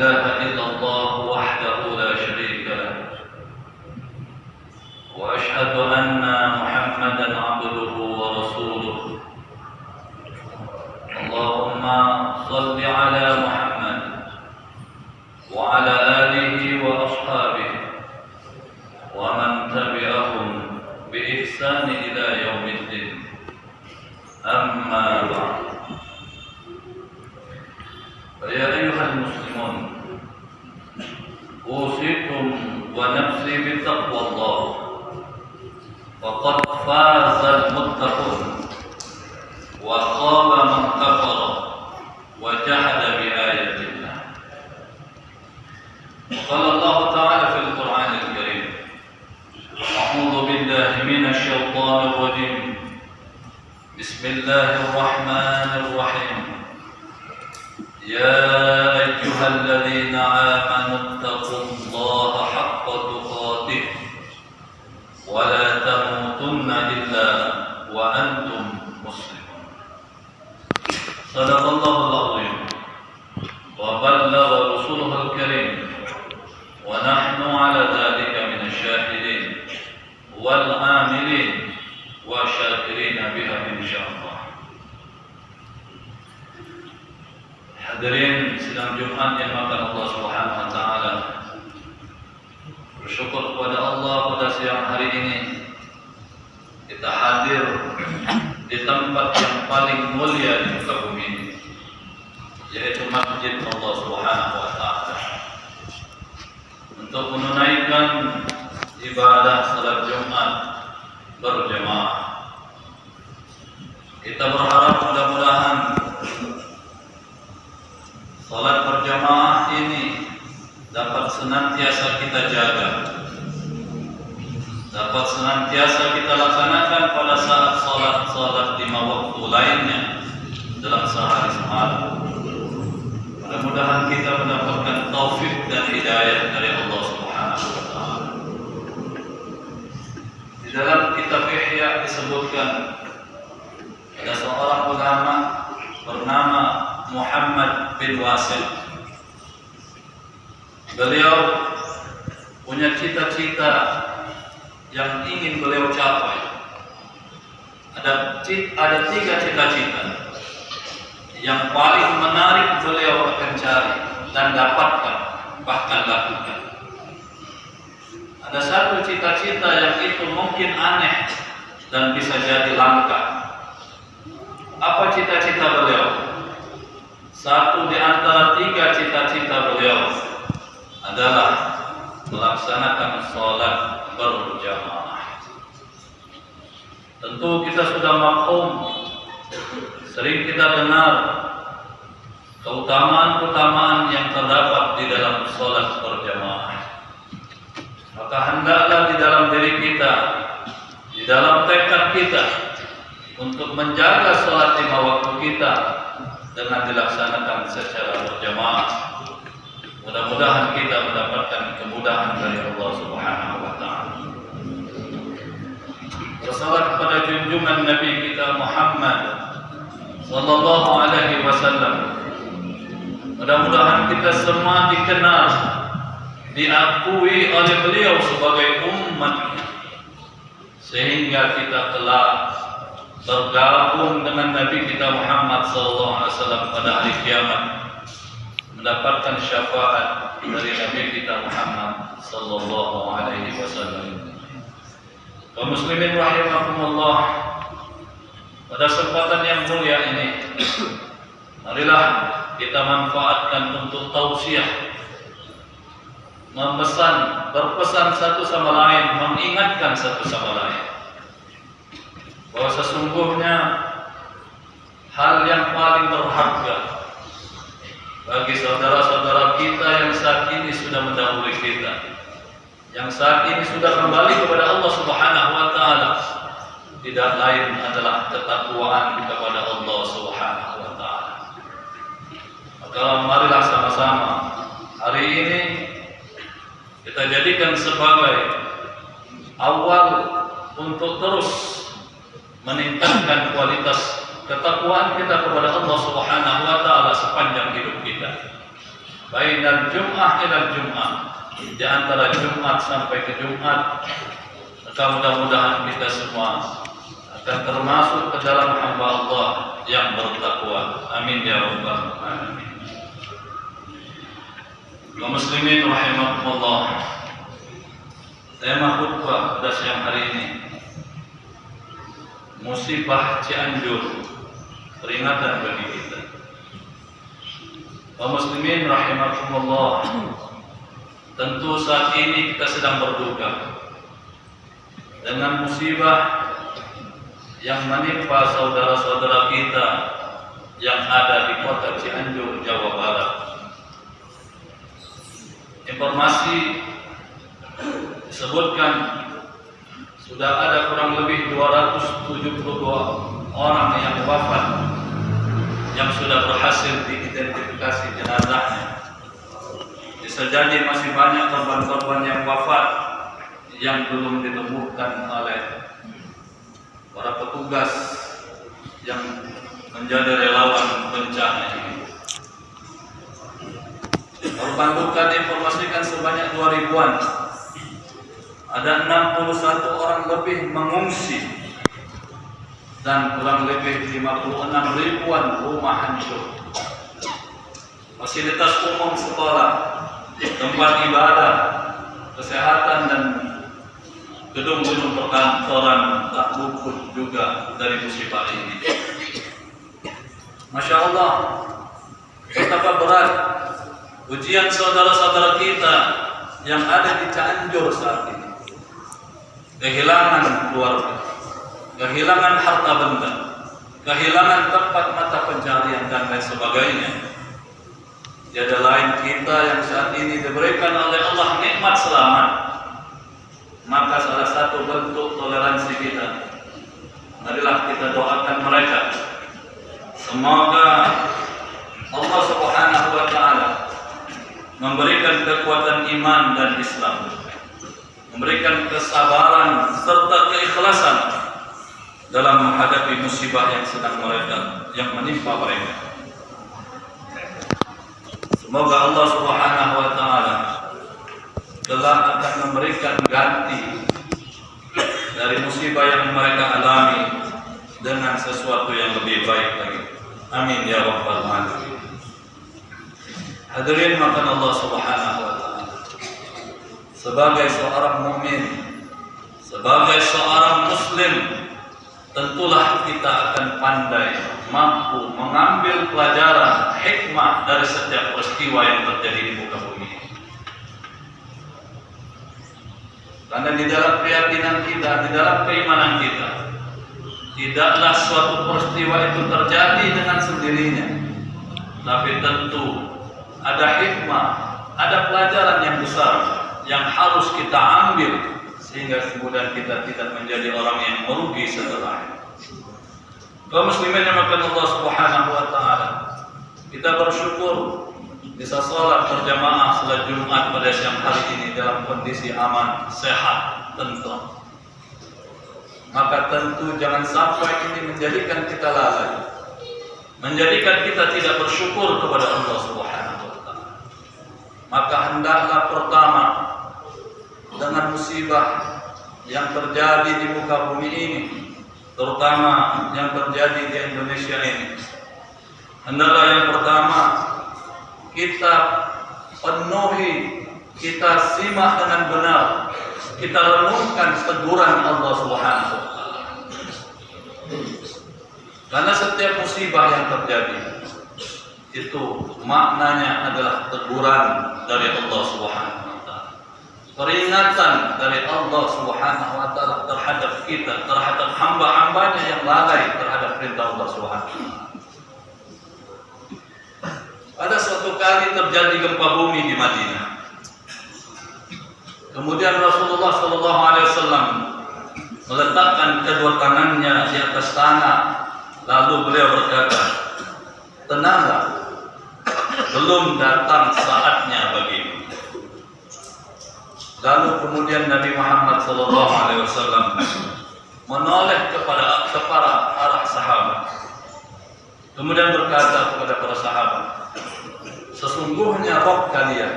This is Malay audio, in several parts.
إله إلا الله وحده لا شريك له وأشهد أن محمدا عبده ورسوله اللهم صل على محمد وعلى آله وأصحابه ومن تبعهم بإحسان إلى يوم الدين أما بعد فيا أيها المسلمون أوصيكم ونفسي بتقوى الله فقد فاز المتقون وخاب من كفر وجحد بآيات الله. قال الله تعالى في القرآن الكريم أعوذ بالله من الشيطان الرجيم بسم الله الرحمن الرحيم يا أيها الذين آمنوا اتقوا الله حق تقاته ولا تموتن إلا وأنتم مسلمون. صدق الله العظيم وبلغ رسوله الكريم ونحن على ذلك من الشاهدين والعاملين والشاكرين بها إن شاء الله. Hadirin sidang Jumat yang dimuliakan Allah Subhanahu wa taala. Bersyukur kepada Allah pada siang hari ini kita hadir di tempat yang paling mulia di muka bumi ini, yaitu Masjid Allah Subhanahu wa taala, untuk menunaikan ibadah salat Jumat berjamaah. Kita berharap mudah-mudahan salat berjamaah ini dapat senantiasa kita jaga, dapat senantiasa kita laksanakan pada saat salat lima waktu lainnya dalam sehari semalam. Mudah-mudahan kita mendapatkan taufik dan hidayah dari Allah Subhanahu wa taala. Di dalam kitab Ihya disebutkan ada seorang ulama bernama Muhammad bin Wasil. Beliau punya cita-cita yang ingin beliau capai. Ada tiga cita-cita yang paling menarik beliau akan cari dan dapatkan, bahkan lakukan. Ada satu cita-cita yang itu mungkin aneh dan bisa jadi langka. Apa cita-cita beliau? Satu di antara tiga cita-cita beliau adalah melaksanakan sholat berjamaah. Tentu kita sudah maklum, sering kita dengar keutamaan-keutamaan yang terdapat di dalam sholat berjamaah. Maka hendaklah di dalam diri kita, di dalam tekad kita untuk menjaga sholat lima waktu kita dengan dilaksanakan secara berjamaah. Mudah-mudahan kita mendapatkan kemudahan dari Allah Subhanahu wa taala. Bersalawat kepada junjungan Nabi kita Muhammad sallallahu alaihi wasallam. Mudah-mudahan kita semua dikenal, diakui oleh beliau sebagai umat, sehingga kita telah bergabung dengan Nabi kita Muhammad SAW pada hari kiamat, mendapatkan syafaat dari Nabi kita Muhammad SAW. Kaum muslimin rahimakumullah, pada kesempatan yang mulia ini, marilah kita manfaatkan untuk tausiah, berpesan satu sama lain, mengingatkan satu sama lain bahwa sesungguhnya hal yang paling berharga bagi saudara-saudara kita yang saat ini sudah mendahului kita, yang saat ini sudah kembali kepada Allah Subhanahu wa taala, tidak lain adalah ketakwaan kepada Allah Subhanahu wa taala. Maka marilah sama-sama hari ini kita jadikan sebagai awal untuk terus meningkatkan kualitas ketakwaan kita kepada Allah Subhanahu wa taala sepanjang hidup kita. bainal Jum'ah ilal Jum'ah, di antara Jumat sampai ke Jumat. Maka mudah-mudahan kita semua akan termasuk ke dalam hamba Allah yang bertakwa. Amin ya rabbal alamin. Kaum muslimin rahimakumullah, tema khutbah pada siang hari ini musibah Cianjur, peringatan bagi kita. Kaum muslimin rahimakumullah, tentu saat ini kita sedang berduka dengan musibah yang menimpa saudara-saudara kita yang ada di kota Cianjur, Jawa Barat. Informasi disebutkan sudah ada kurang lebih 272 orang yang wafat yang sudah berhasil diidentifikasi jenazahnya. Bisa jadi masih banyak korban-korban yang wafat yang belum ditemukan oleh para petugas yang menjadi relawan bencana ini. Korban luka diinformasikan sebanyak 2.000-an. Ada 61 orang lebih mengungsi dan kurang lebih 56 ribuan rumah hancur. Fasilitas umum sekolah, tempat ibadah, kesehatan dan gedung-gedung perkantoran tak luput juga dari musibah ini. Masya Allah, betapa berat ujian saudara-saudara kita yang ada di Cianjur saat ini. Kehilangan keluarga, kehilangan harta benda, kehilangan tempat mata pencarian dan lain sebagainya. Tiada lain kita yang saat ini diberikan oleh Allah nikmat selamat. Maka salah satu bentuk toleransi kita, marilah kita doakan mereka. Semoga Allah Subhanahu wa Ta'ala memberikan kekuatan iman dan Islam, memberikan kesabaran serta keikhlasan dalam menghadapi musibah yang sedang yang menimpa mereka. Semoga Allah Subhanahu wa Ta'ala telah akan memberikan ganti dari musibah yang mereka alami dengan sesuatu yang lebih baik lagi. Amin ya rabbal alamin. Hadirin makan Allah Subhanahu wa Ta'ala, sebagai seorang mukmin, sebagai seorang muslim, tentulah kita akan pandai, mampu mengambil pelajaran hikmah dari setiap peristiwa yang terjadi di muka bumi. Karena di dalam keyakinan kita, di dalam keimanan kita, tidaklah suatu peristiwa itu terjadi dengan sendirinya, tapi tentu ada hikmah, ada pelajaran yang besar yang harus kita ambil sehingga kemudian kita tidak menjadi orang yang merugi setelahnya. Kaum muslimin yang dimuliakan Allah Subhanahu wa Ta'ala, kita bersyukur bisa sholat berjamaah salat Jumat pada siang hari ini dalam kondisi aman, sehat, tentram. Maka tentu jangan sampai ini menjadikan kita lalai, menjadikan kita tidak bersyukur kepada Allah Subhanahu wa Ta'ala. Maka hendaklah pertama, dengan musibah yang terjadi di muka bumi ini, terutama yang terjadi di Indonesia ini, hendaklah yang pertama kita penuhi, kita simak dengan benar, kita renungkan teguran Allah Subhanahu wa Ta'ala. Karena setiap musibah yang terjadi itu maknanya adalah teguran dari Allah Subhanahu wa Ta'ala, peringatan dari Allah Subhanahu wa Ta'ala terhadap kita, terhadap hamba-hambanya yang lalai terhadap perintah Allah Subhanahu wa Ta'ala. Pada suatu kali terjadi gempa bumi di Madinah. Kemudian Rasulullah SAW meletakkan kedua tangannya di atas tanah, lalu beliau berkata, tenanglah, belum datang saatnya bagimu. Lalu kemudian Nabi Muhammad SAW menoleh kepada arah sahabat, kemudian berkata kepada para sahabat, sesungguhnya Rabb kalian,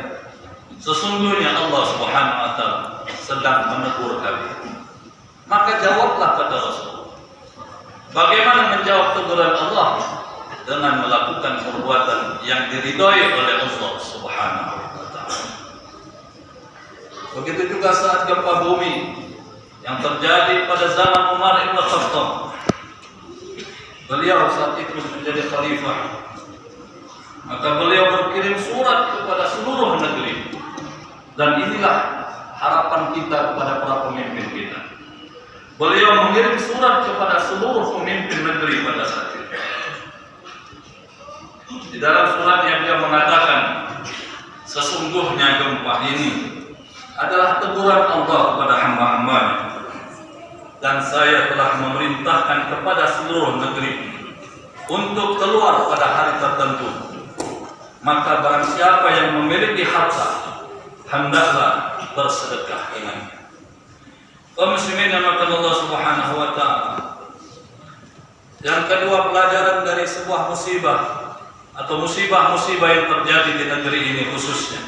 sesungguhnya Allah Subhanahu wa taala sedang menegur kalian. Maka jawablah kata Rasul. Bagaimana menjawab teguran Allah? Dengan melakukan perbuatan yang diridhai oleh Allah Subhanahu wa taala. Begitu juga saat gempa bumi yang terjadi pada zaman Umar Ibn Khattab. Beliau saat itu menjadi khalifah. Maka beliau berkirim surat kepada seluruh negeri. Dan inilah harapan kita kepada para pemimpin kita. Beliau mengirim surat kepada seluruh pemimpin negeri pada saat itu. Di dalam suratnya dia mengatakan, sesungguhnya gempa ini adalah teguran Allah kepada hamba-hambanya. Dan saya telah memerintahkan kepada seluruh negeri untuk keluar pada hari tertentu. Maka barang siapa yang memiliki harta, hendaklah bersedekah dengannya. Kaum muslimin yang dimuliakan Allah Subhanahu wa taala. Yang kedua, pelajaran dari sebuah musibah atau musibah-musibah yang terjadi di negeri ini khususnya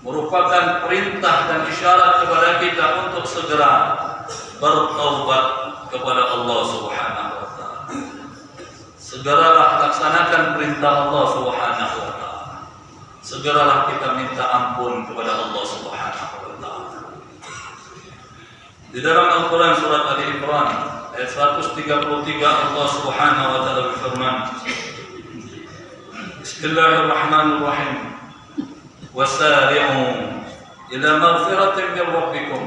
merupakan perintah dan isyarat kepada kita untuk segera bertaubat kepada Allah Subhanahu wa taala. Segeralah laksanakan perintah Allah Subhanahu wa taala. Segeralah kita minta ampun kepada Allah Subhanahu wa taala. Di dalam Al-Quran surat Ali Imran ayat 133 Allah Subhanahu wa taala berfirman, Bismillahirrahmanirrahim. Wasari'u ila maghfiratin min rabbikum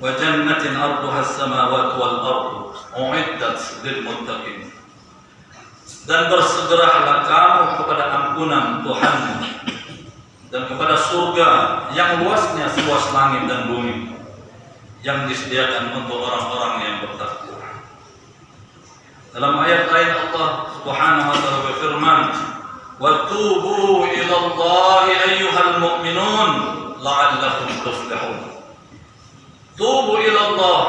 wa jannatin 'arduha as-samawati wal ardu u'iddat lil muttaqin. Dan bersegeralah kamu kepada ampunan Tuhanmu dan kepada surga yang luasnya seluas langit dan bumi, yang disediakan untuk orang-orang yang bertakwa. Dalam ayat lain Allah Subhanahu wa taala berfirman, "Wa tubu ila Allahi ayyuhal mu'minun la'allakum tuflihun." Tubu ila Allah,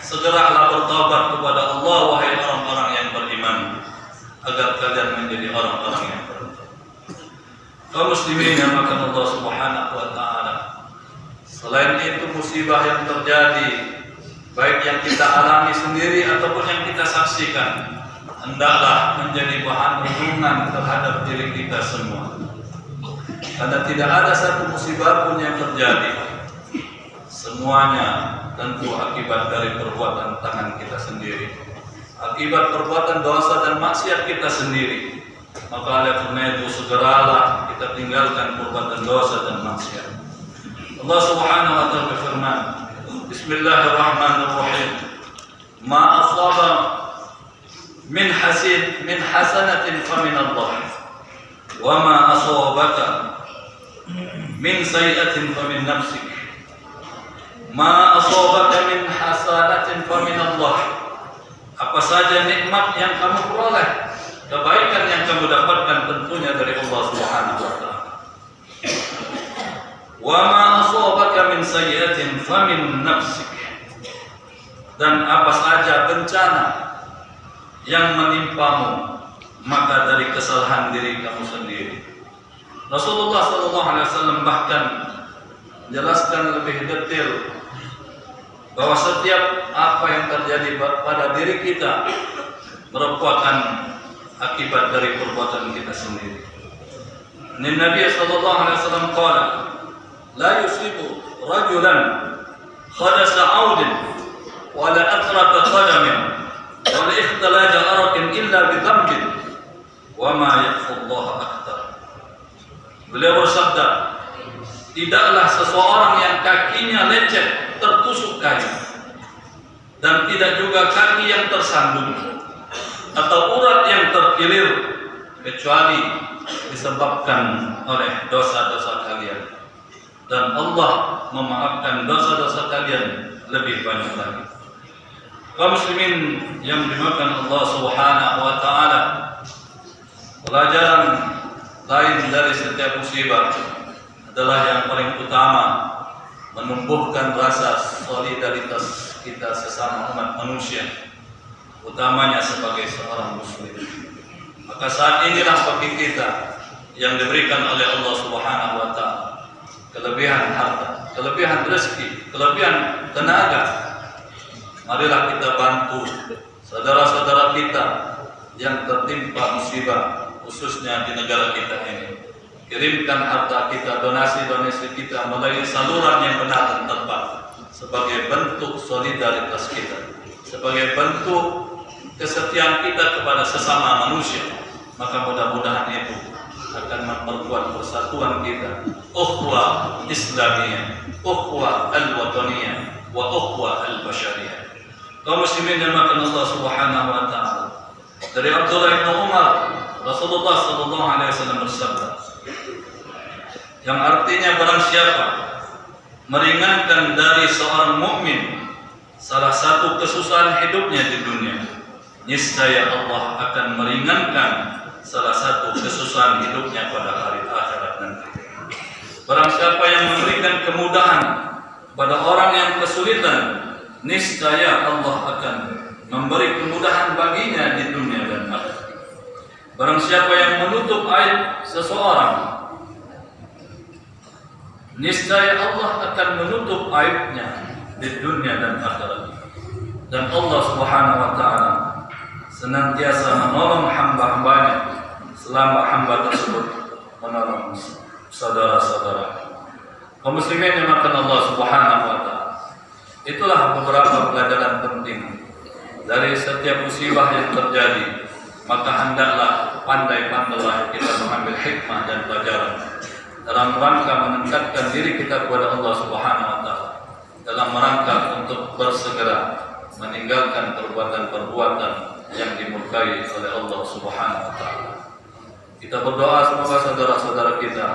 segeralah bertobat kepada Allah wahai orang-orang yang beriman, agar kalian menjadi orang-orang yang bertakwa. Kaum muslimin yang dimuliakan Allah Subhanahu wa taala. Selain itu musibah yang terjadi, baik yang kita alami sendiri ataupun yang kita saksikan, hendaklah menjadi bahan renungan terhadap diri kita semua. Karena tidak ada satu musibah pun yang terjadi, semuanya tentu akibat dari perbuatan tangan kita sendiri, akibat perbuatan dosa dan maksiat kita sendiri. Maka oleh karena itu segeralah kita tinggalkan perbuatan dosa dan maksiat. Allah Subhanahu wa taala berfirman, Bismillahirrahmanirrahim. Ma asaba min hasanatin fa min Allah, wa ma asabaka min sayyi'atin fa min nafsik. Ma asabaka min hasanatin fa min Allah. Apa saja nikmat yang kamu peroleh, kebaikan yang kamu dapatkan tentunya dari Allah Subhanahu wa taala. Wa ma asabaka min sayyi'atin fa min nafsik. Dan apa saja bencana yang menimpamu, maka dari kesalahan diri kamu sendiri. Rasulullah sallallahu alaihi wasallam bahkan menjelaskan lebih detail bahwa setiap apa yang terjadi pada diri kita merupakan akibat dari perbuatan kita sendiri. Nabi sallallahu alaihi wasallam qala, la yusibu rajulan khadasa 'audin wa la atraqa qadamin wa la ikhtalaja araqin illa bi dhanbin wa ma yakhfu Allah akthar. Beliau bersabda, tidaklah seseorang yang kakinya lecet tertusuk kayu, dan tidak juga kaki yang tersandung atau urat yang terkilir, kecuali disebabkan oleh dosa-dosa kalian, dan Allah memaafkan dosa-dosa kalian lebih banyak lagi. Kaum muslimin yang dimuliakan Allah Subhanahu wa taala, pelajaran lain dari setiap musibah adalah yang paling utama menumbuhkan rasa solidaritas kita sesama umat manusia, utamanya sebagai seorang muslim. Maka saat inilah bagi kita yang diberikan oleh Allah Subhanahu wa taala. Kelebihan harta, kelebihan rezeki, kelebihan tenaga. Marilah kita bantu saudara-saudara kita yang tertimpa musibah, khususnya di negara kita ini. Kirimkan harta kita, donasi-donasi kita melalui saluran yang benar dan tepat, sebagai bentuk solidaritas kita, sebagai bentuk kesetiaan kita kepada sesama manusia. Maka mudah-mudahan itu akan memperkuat persatuan kita, ukhuwah Islamiyah, ukhuwah al-wataniyah, wa ukhuwah al-bashariyah. Kaum muslimin yang dimuliakan Allah Subhanahu wa taala. Dari Abdullah bin Umar, Rasulullah sallallahu alaihi wasallam bersabda, yang artinya barang siapa meringankan dari seorang mukmin salah satu kesusahan hidupnya di dunia, niscaya Allah akan meringankan salah satu kesusahan hidupnya pada hari akhirat nanti. Barang siapa yang memberikan kemudahan pada orang yang kesulitan, niscaya Allah akan memberi kemudahan baginya di dunia dan akhirat. Barang siapa yang menutup aib seseorang, niscaya Allah akan menutup aibnya di dunia dan akhirat. Dan Allah Subhanahu wa taala senantiasa menolong hamba-hambanya selama hamba tersebut menolong saudara-saudara. Kaum muslimin yang dimuliakan Allah Subhanahu wa taala. Itulah beberapa pelajaran penting dari setiap musibah yang terjadi. Maka hendaklah pandai-pandailah kita mengambil hikmah dan pelajaran dalam rangka meningkatkan diri kita kepada Allah Subhanahu wa taala, dalam rangka untuk bersegera meninggalkan perbuatan-perbuatan yang dimurkai oleh Allah Subhanahu wa taala. Kita berdoa semoga saudara-saudara kita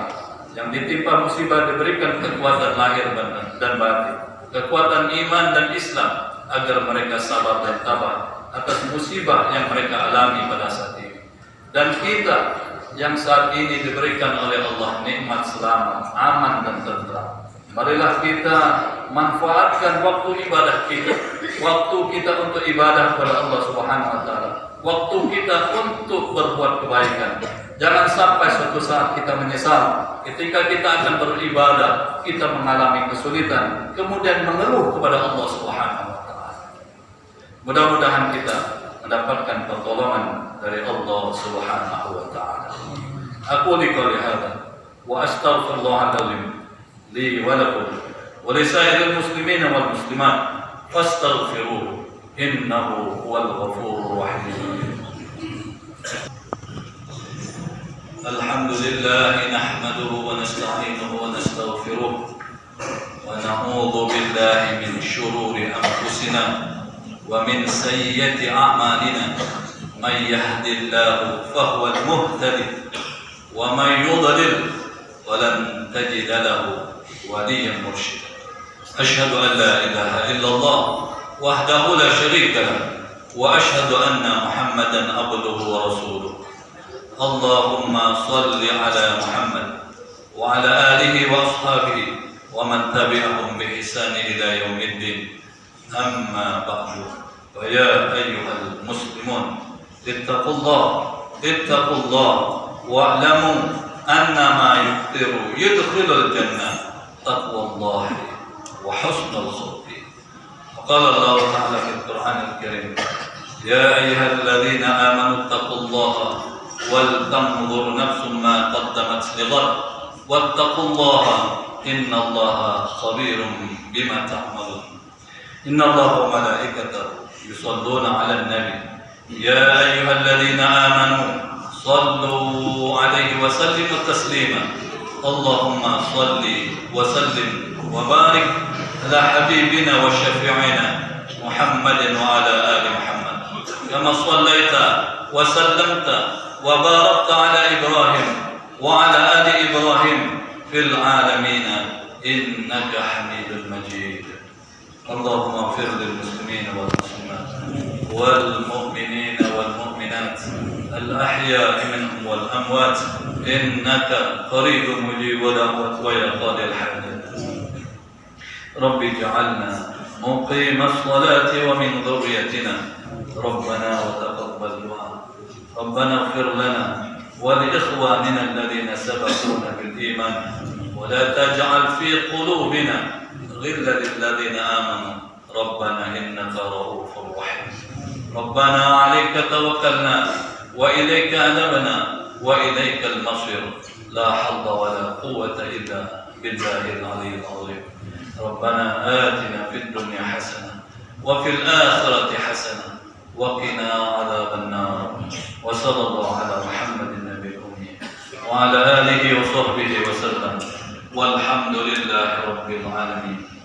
yang ditimpa musibah diberikan kekuatan lahir dan batin, kekuatan iman dan Islam, agar mereka sabar dan tabah atas musibah yang mereka alami pada saat ini. Dan kita yang saat ini diberikan oleh Allah nikmat selamat, aman dan tentram, marilah kita manfaatkan waktu ibadah kita, waktu kita untuk ibadah kepada Allah Subhanahu wa taala, waktu kita untuk berbuat kebaikan. Jangan sampai suatu saat kita menyesal ketika kita akan beribadah, kita mengalami kesulitan, kemudian mengeluh kepada Allah Subhanahu wa taala. Mudah-mudahan kita mendapatkan pertolongan dari Allah Subhanahu wa taala. Aku qouli hadza wa astaghfirullah li wa lakum wa li sa'iril muslimin wal muslimat fastaghfiruhu innahu huwal ghafurur rahim. Alhamdulillah nahmaduhu wa nasta'inuhu wa nastaghfiruh wa na'udzu billahi min shururi anfusina wa min sayyiati a'malina. Man yahdihillahu fahuwal muhtadi wa man yudlil falan tajid lahu waliyyan mursyida. Asyhadu an la ilaha illallah wahdahu la syarika lahu wa asyhadu anna Muhammadan abduhu wa rasuluh. Allahumma salli ala Muhammad wa ala alihi wa ashabihi wa man tabi'ahum bi ihsan ila yaumiddin. Amma ba'du. Fa ya ayyuhal muslimun ittaqullah wa'lamu anna ma yudkhilul jannah taqwallah wa husnul khuluq. Qala Allah Ta'ala fil Qur'anil Karim, ya ayyuhalladzina amanu ittaqullaha wal tanzur nafsum ma qaddamat lighad wattaqullaha innallaha khabirum bima ta'malun. Innallaha wa malaikatahu yusalluna 'alan nabi ya ayyuhalladzina amanu sallu 'alaihi wa sallimu taslima. Allahumma salli wa sallim wa barik ala habibina wa syafi'ina Muhammadin wa ala ali Muhammad kama sallaita wa sallamta wa barakta ala Ibrahim wa ala ali Ibrahim fil alamin innaka Hamidul Majid. Allahumma ighfir lil muslimin wal muslimat wal mu'minin wal mu'minat al ahya'i minhum wal amwat innaka qaribun mujibud da'wat wa ya qadil hajat. Rabbi ij'alna muqimas salati wa min dhurriyyatina rabbana wa taqabbal du'a. ربنا اغفر لنا ولإخواننا الذين سبقونا بالإيمان ولا تجعل في قلوبنا غلا للذين آمنوا ربنا إنك رؤوف رحيم. ربنا عليك توكلنا وإليك أنبنا وإليك المصير لا حظ ولا قوة إلا بالله العلي العظيم. ربنا آتنا في الدنيا حسنة وفي الآخرة حسنة وقنا عذاب النار. وصلى الله على محمد النبي الأمي وعلى آله وصحبه وسلم والحمد لله رب العالمين.